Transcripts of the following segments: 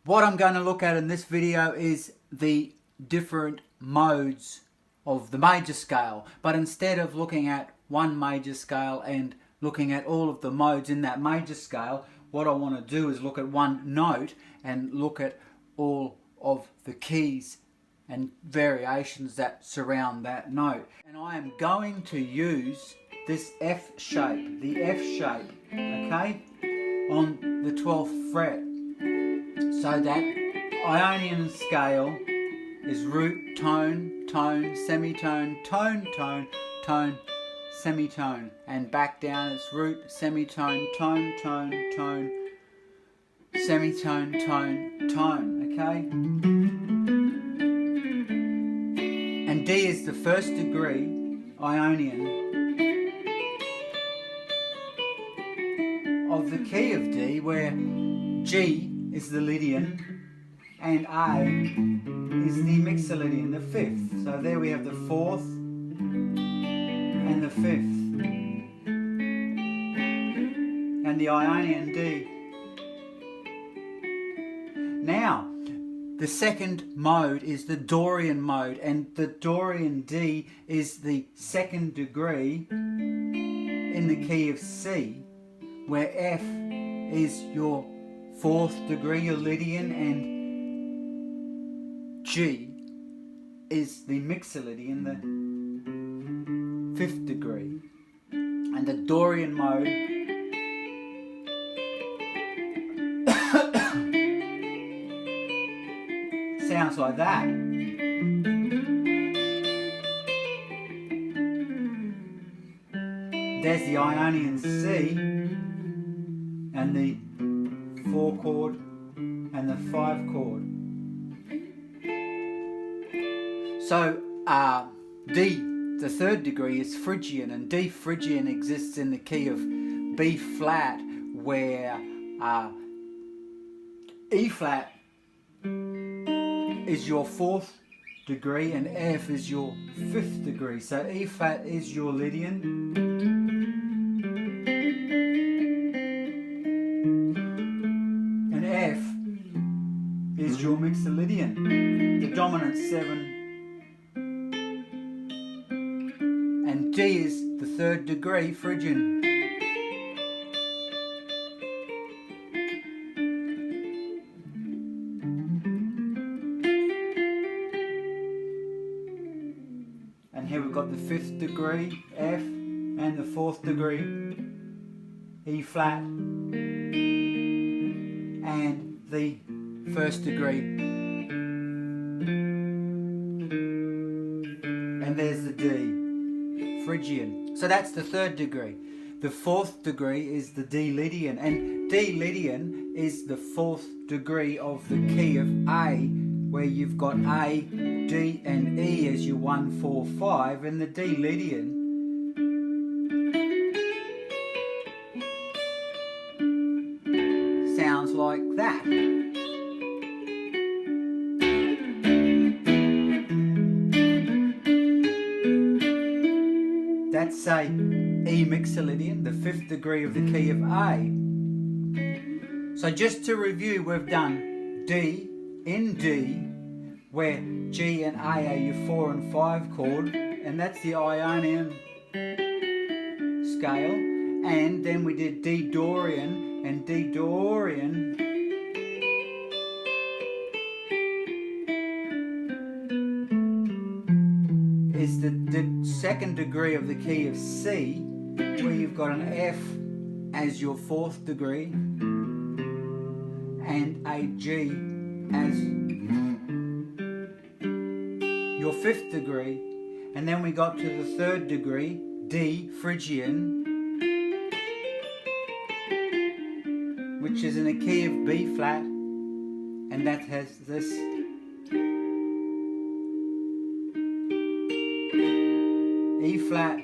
What I'm going to look at in this video is the different modes of the major scale, but instead of looking at one major scale and looking at all of the modes in that major scale, what I want to do is look at one note and look at all of the keys and variations that surround that note. And I am going to use this F shape, the F shape, okay, on the 12th fret. So that Ionian scale is root, tone, tone, semitone, tone, tone, tone, semitone, and back down it's root, semitone, tone, tone, tone, semitone, tone, tone, okay? And D is the first degree Ionian of the key of D, where G is the Lydian and A is the Mixolydian, the fifth. So there we have the fourth and the fifth. And the Ionian D. Now, the second mode is the Dorian mode, and the Dorian D is the second degree in the key of C, where F is your fourth degree, your Lydian, and G is the Mixolydian, the fifth degree. And the Dorian mode sounds like that. There's the Ionian C and the 4 chord and the 5 chord. So D, the third degree, is Phrygian, and D Phrygian exists in the key of B flat, where E flat is your fourth degree and F is your fifth degree. So E flat is your Lydian, and F is your Mixolydian, the dominant 7, and D is the third degree Phrygian. And here we've got the fifth degree F and the fourth degree E flat and the first degree, and there's the D Phrygian. So that's the third degree. The fourth degree is the D Lydian, and D Lydian is the fourth degree of the key of A, where you've got A, D and E as your 1, 4, 5, and the D Lydian sounds like that. That's a E Mixolydian, the fifth degree of the key of A. So just to review, we've done D in D, where G and A are your 4 and 5 chord, and that's the Ionian scale. And then we did D Dorian, and D Dorian is the second degree of the key of C, where you've got an F as your fourth degree and a G as your fifth degree. And then we got to the third degree, D Phrygian, which is in a key of B flat, and that has this E flat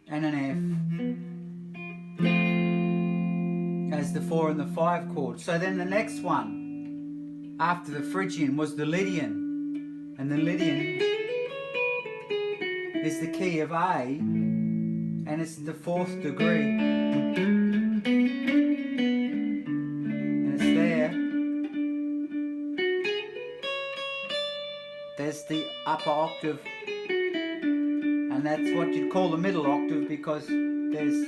and an F as the 4 and the 5 chord. So then the next one after the Phrygian was the Lydian, and the Lydian is the key of A, and it's the fourth degree, and it's there. upper octave, and that's what you'd call the middle octave, because there's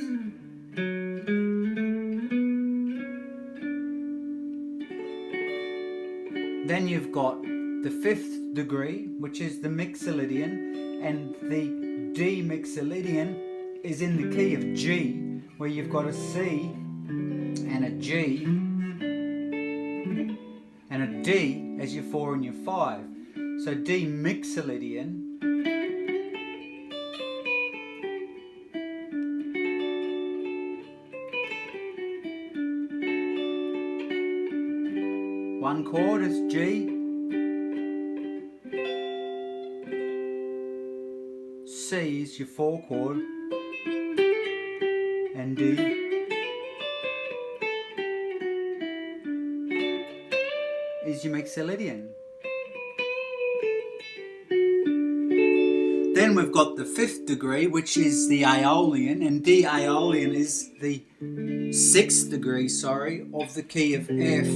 then you've got the 5th degree, which is the Mixolydian, and the D Mixolydian is in the key of G, where you've got a C and a G and a D as your 4 and your 5. So D Mixolydian one chord is G, C is your 4 chord, and D is your Mixolydian. Then we've got the 5th degree, which is the Aeolian, and D Aeolian is the 6th degree, of the key of F,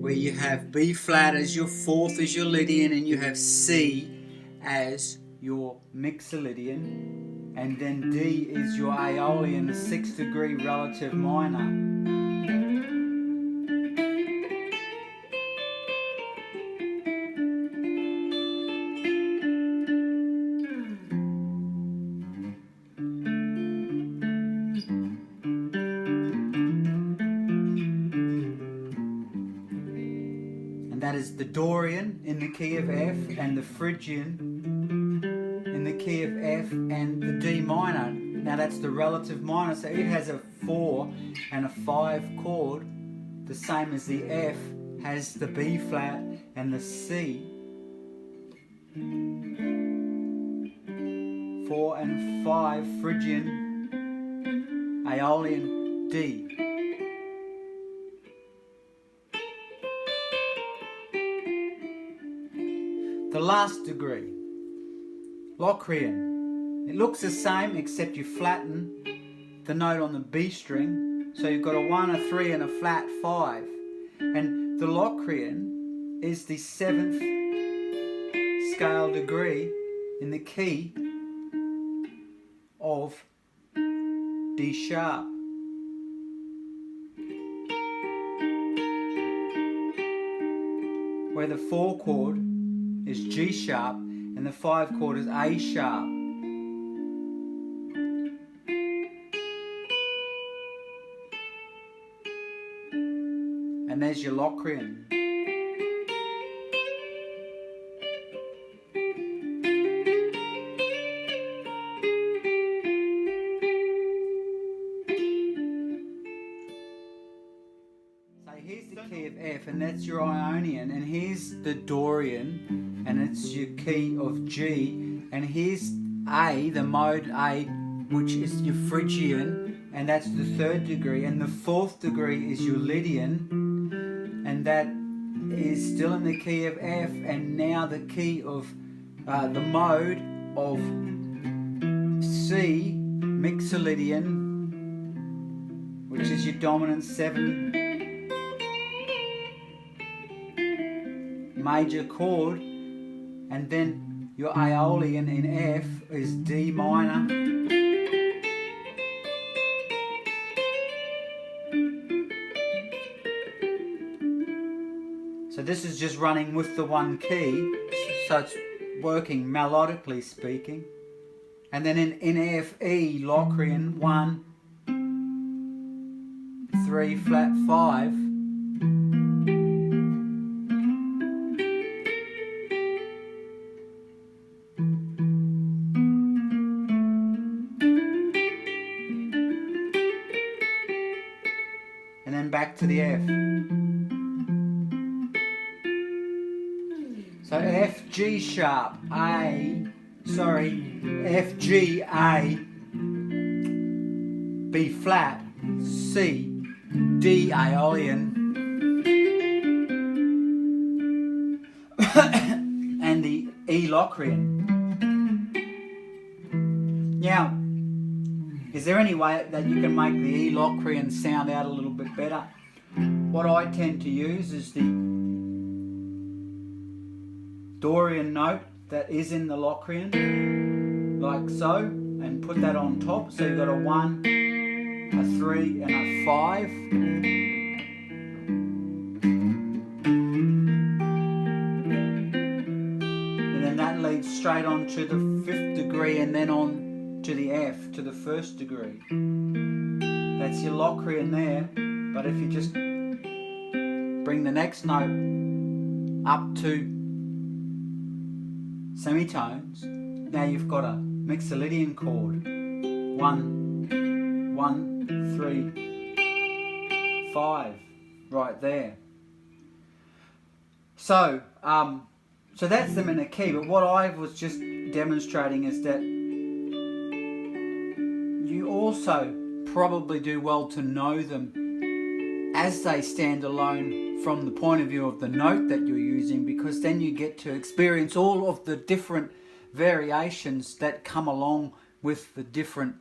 where you have B flat as your 4th as your Lydian, and you have C as your Mixolydian, and then D is your Aeolian, the 6th degree relative minor. And that is the Dorian in the key of F, and the Phrygian in the key of F, and the D minor. Now that's the relative minor, so it has a 4 and a 5 chord, the same as the F has the B flat and the C. 4 and 5 Phrygian, Aeolian, D. The last degree, Locrean. It looks the same except you flatten the note on the B string, so you've got a 1, a 3 and a flat 5. And the Locrean is the 7th scale degree in the key of D sharp. Where the 4 chord is G sharp and the 5 chord is A sharp. And there's your Locrean. So here's the key of F, and that's your Ionian, and here's the Dorian, and it's your key of G, and here's A, the mode A, which is your Phrygian, and that's the 3rd degree, and the 4th degree is your Lydian, and that is still in the key of F, and now the key of the mode of C Mixolydian, which is your dominant 7 major chord, and then your Aeolian in F is D minor, so this is just running with the one key, so it's working melodically speaking. And then in F, E, Locrean, 1, 3, flat 5, and then back to the F. So F, G sharp, A, F, G, A, B flat, C, D Aeolian, and the E Locrean. Now, is there any way that you can make the E Locrean sound out a little bit better? What I tend to use is the Dorian note that is in the Locrean, like so, and put that on top. So you've got a 1, a 3 and a 5. And then that leads straight on to the 5th degree and then on to the F, to the 1st degree. That's your Locrean there, but if you just bring the next note up to semitones, now you've got a Mixolydian chord. 1, 1, 3, 5, right there. So, so that's them in a key. But what I was just demonstrating is that you also probably do well to know them as they stand alone from the point of view of the note that you're using, because then you get to experience all of the different variations that come along with the different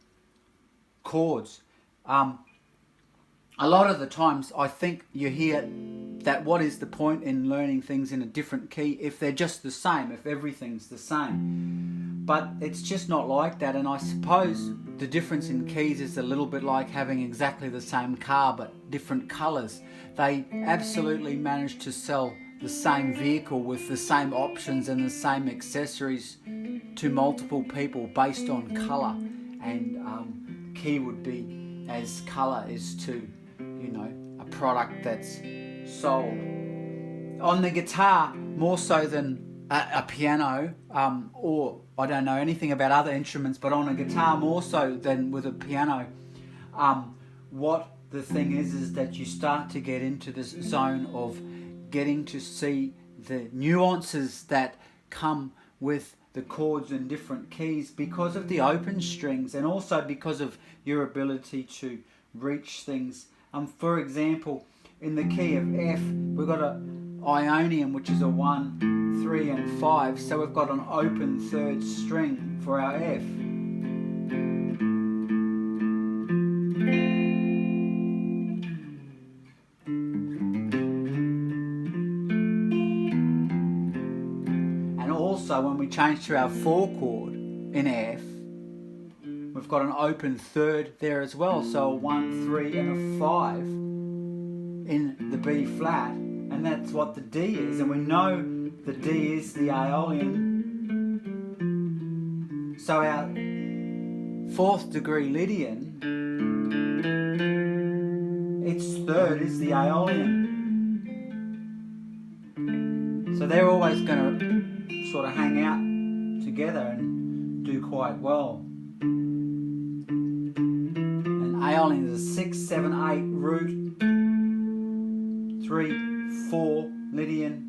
chords. A lot of the times I think you hear that what is the point in learning things in a different key if they're just the same, if everything's the same. But it's just not like that, and I suppose the difference in keys is a little bit like having exactly the same car but different colours. They absolutely managed to sell the same vehicle with the same options and the same accessories to multiple people based on colour, and key would be as colour is to, you know, a product that's sold. On the guitar, more so than a piano, or I don't know anything about other instruments, but on a guitar more so than with a piano, what the thing is that you start to get into this zone of getting to see the nuances that come with the chords in different keys because of the open strings, and also because of your ability to reach things. For example, in the key of F, we've got a Ionian, which is a 1, 3 and 5, so we've got an open 3rd string for our F. And also when we change to our 4 chord in F, we've got an open 3rd there as well, so a 1, 3 and a 5 in the B flat, and that's what the D is, and we know the D is the Aeolian. So our 4th degree Lydian, its 3rd is the Aeolian. So they're always going to sort of hang out together and do quite well. And Aeolian is a 6, 7, 8 root, 3, 4 Lydian,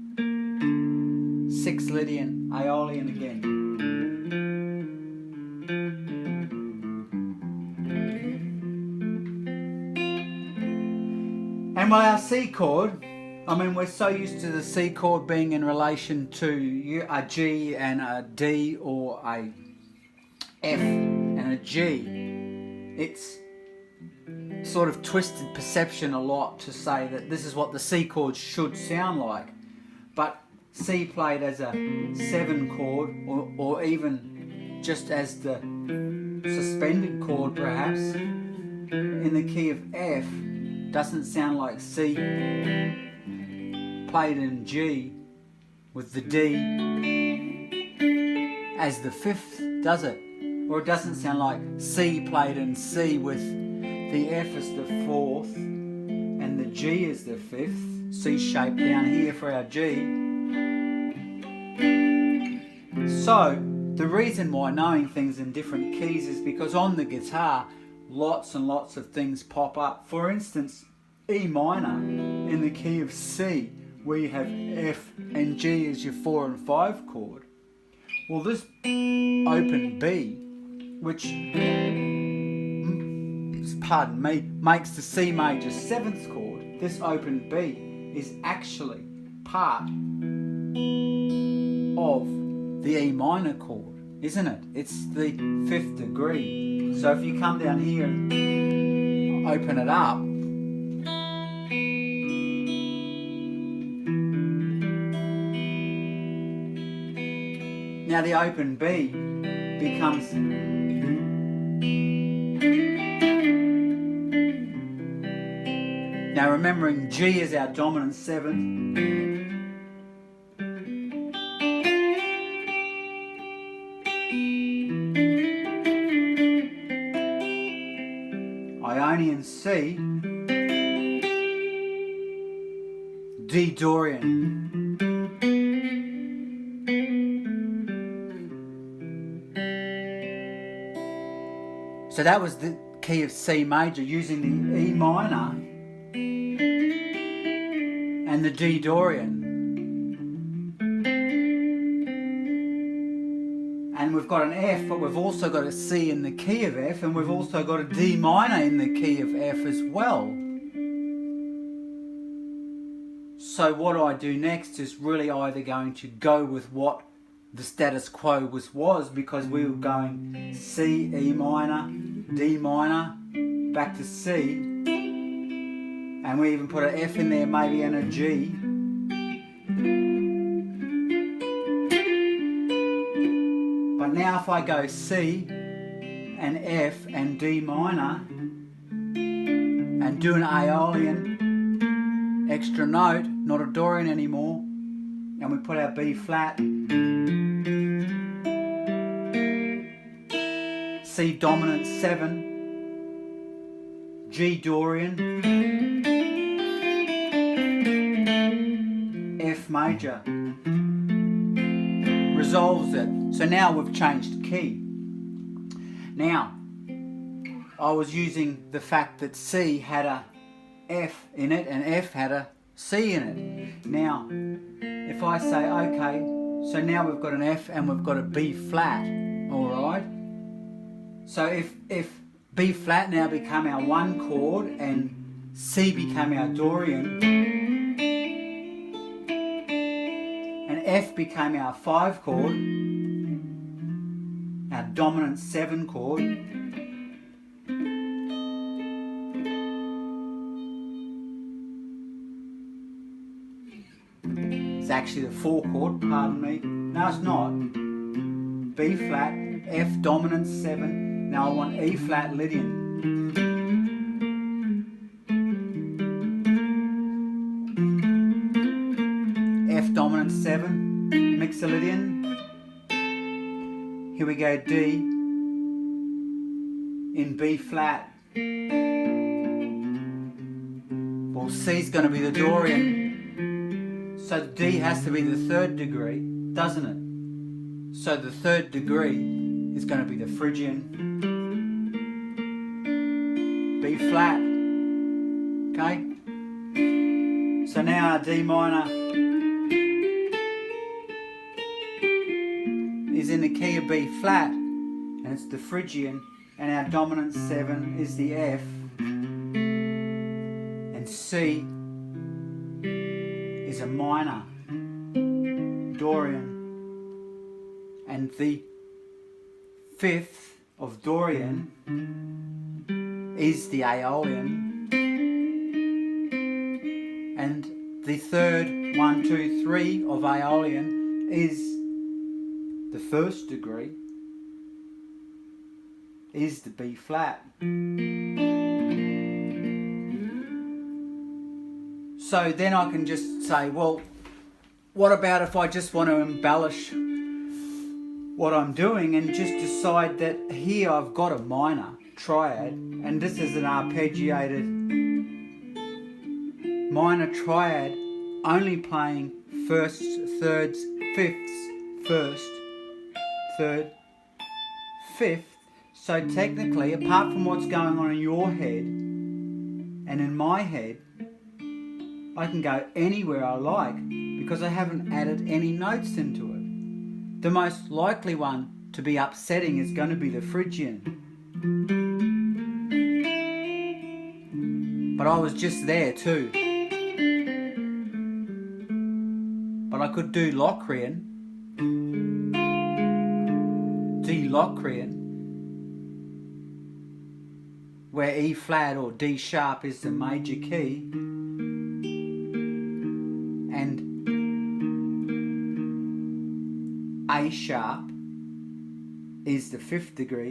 6 Lydian, Aeolian again. And well, our C chord, I mean, we're so used to the C chord being in relation to a G and a D, or a F and a G. It's sort of twisted perception a lot to say that this is what the C chord should sound like. But C played as a 7 chord, or even just as the suspended chord perhaps, in the key of F, doesn't sound like C played in G with the D as the 5th, does it? Or it doesn't sound like C played in C with the F as the 4th and the G as the 5th, C shape down here for our G. So the reason why knowing things in different keys is because on the guitar lots and lots of things pop up. For instance, E minor in the key of C, where you have F and G as your 4 and 5 chord. Well, this open B, which, pardon me, makes the C major 7th chord, this open B is actually part of the E minor chord, isn't it? It's the 5th degree. So if you come down here and open it up, Now the open B becomes now remembering G is our dominant 7th. Ionian C, D Dorian. So that was the key of C major, using the E minor and the D Dorian. And we've got an F, but we've also got a C in the key of F, and we've also got a D minor in the key of F as well. So what I do next is really either going to go with what the status quo was, because we were going C, E minor, D minor, back to C, and we even put an F in there maybe and a G. But now if I go C and F and D minor and do an Aeolian, extra note, not a Dorian anymore, and we put our B flat, C dominant 7, G Dorian, F major, resolves it. So now we've changed key. Now, I was using the fact that C had a F in it and F had a C in it. Now, if I say, okay, so now we've got an F and we've got a B flat, alright? So if B flat now became our 1 chord and C became our Dorian and F became our 5 chord, our dominant 7 chord, it's actually the 4 chord, pardon me. No, it's not. B flat, F dominant 7. Now I want E flat Lydian. F dominant 7, Mixolydian. Here we go, D in B flat. Well, C's going to be the Dorian. So D has to be the 3rd degree, doesn't it? So the 3rd degree is going to be the Phrygian. B flat. Okay? So now our D minor is in the key of B flat, and it's the Phrygian, and our dominant 7 is the F, and C is a minor Dorian, and the 5th of Dorian is the Aeolian, and the 3rd 1, 2, 3 of Aeolian is the 1st degree, is the B flat. So then I can just say, well, what about if I just want to embellish what I'm doing and just decide that here I've got a minor triad, and this is an arpeggiated minor triad, only playing firsts, thirds, fifths, 1st, 3rd, 5th. So technically, apart from what's going on in your head and in my head, I can go anywhere I like because I haven't added any notes into it. The most likely one to be upsetting is going to be the Phrygian. But I was just there too. But I could do Locrean, D Locrean, where E flat or D sharp is the major key, and A sharp sharp is the 5th degree,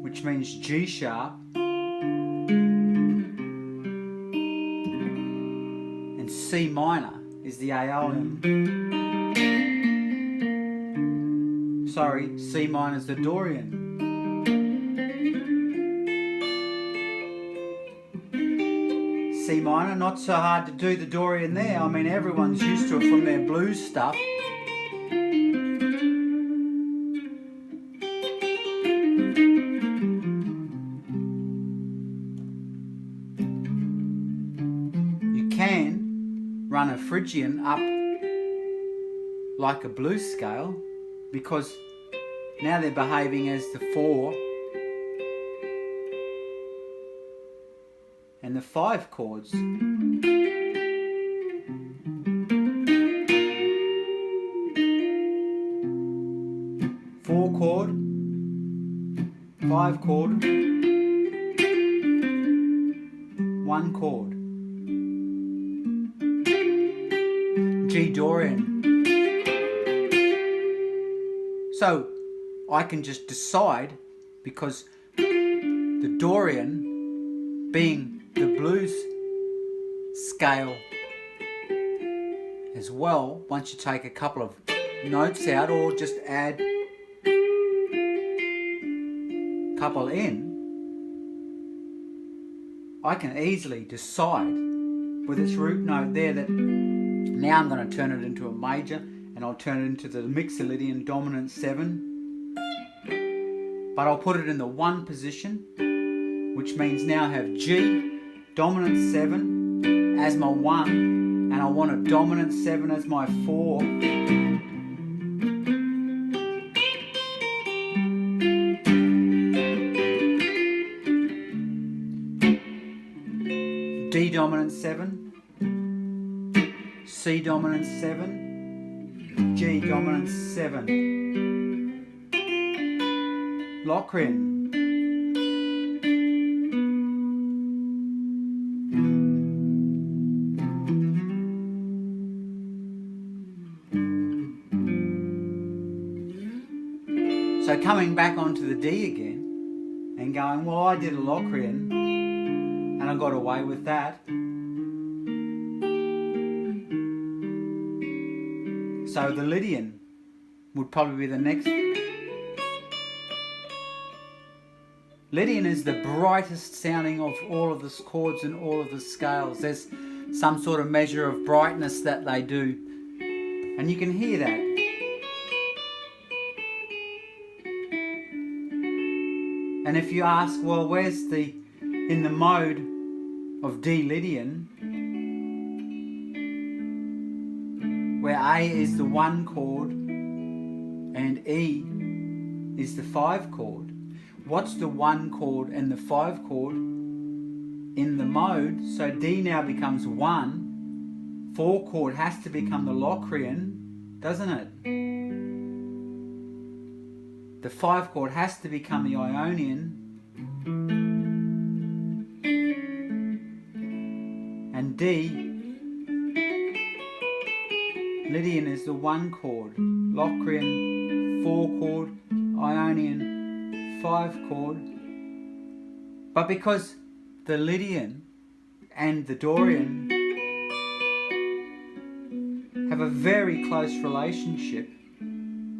which means G sharp, and C minor is the Aeolian. Sorry, C minor is the Dorian. C minor, not so hard to do the Dorian there. I mean, everyone's used to it from their blues stuff. You can run a Phrygian up like a blues scale because now they're behaving as the 4 and the 5 chords. 4 chord, 5 chord, 1 chord. G Dorian. So I can just decide, because the Dorian being the blues scale as well, once you take a couple of notes out or just add a couple in, I can easily decide with its root note there that now I'm going to turn it into a major, and I'll turn it into the Mixolydian dominant 7, but I'll put it in the 1 position, which means now I have G dominant 7 as my 1, and I want a dominant 7 as my 4. D dominant 7, C dominant 7, G dominant 7. Locrean. So coming back onto the D again and going, well, I did a Locrean and I got away with that. So the Lydian would probably be the next. Lydian is the brightest sounding of all of the chords and all of the scales. There's some sort of measure of brightness that they do, and you can hear that. And if you ask, well, where's in the mode of D Lydian, where A is the 1 chord and E is the 5 chord, what's the 1 chord and the 5 chord in the mode? So D now becomes 1, 4 chord has to become the Locrean, doesn't it? The 5 chord has to become the Ionian, and D Lydian is the 1 chord, Locrean 4 chord, Ionian 5 chord. But because the Lydian and the Dorian have a very close relationship,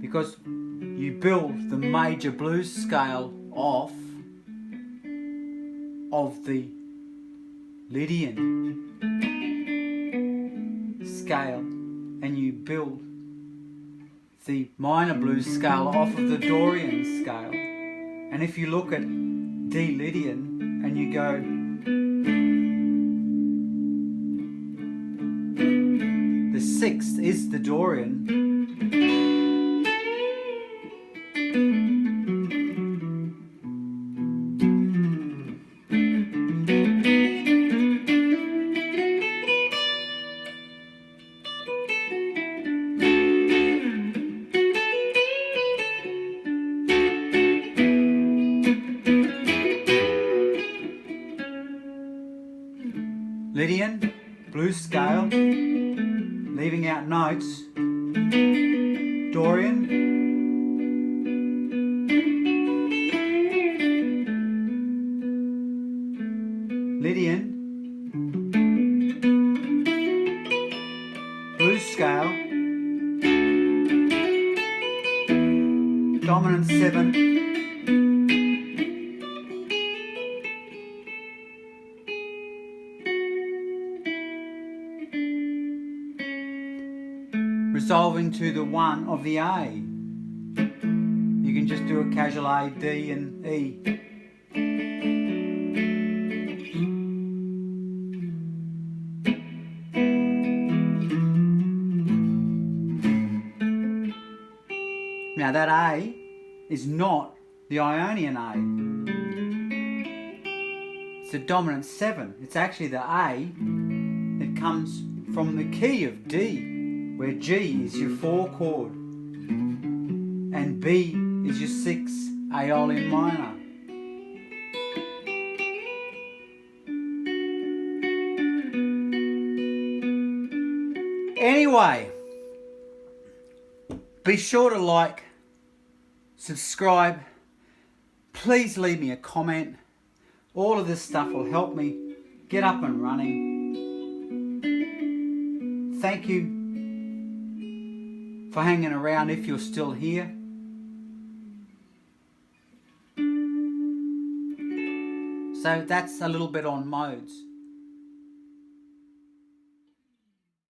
because you build the major blues scale off of the Lydian scale, and you build the minor blues scale off of the Dorian scale. And if you look at D Lydian and you go, the 6th is the Dorian, Lydian, blues scale, leaving out notes, Dorian, Lydian, blues scale, dominant 7, resolving to the 1 of the A. You can just do a casual A, D and E. Now that A is not the Ionian A. It's a dominant 7. It's actually the A that comes from the key of D, where G is your 4 chord and B is your 6 Aeolian minor. Anyway, be sure to like, subscribe, please leave me a comment. All of this stuff will help me get up and running. Thank you for hanging around if you're still here. So that's a little bit on modes.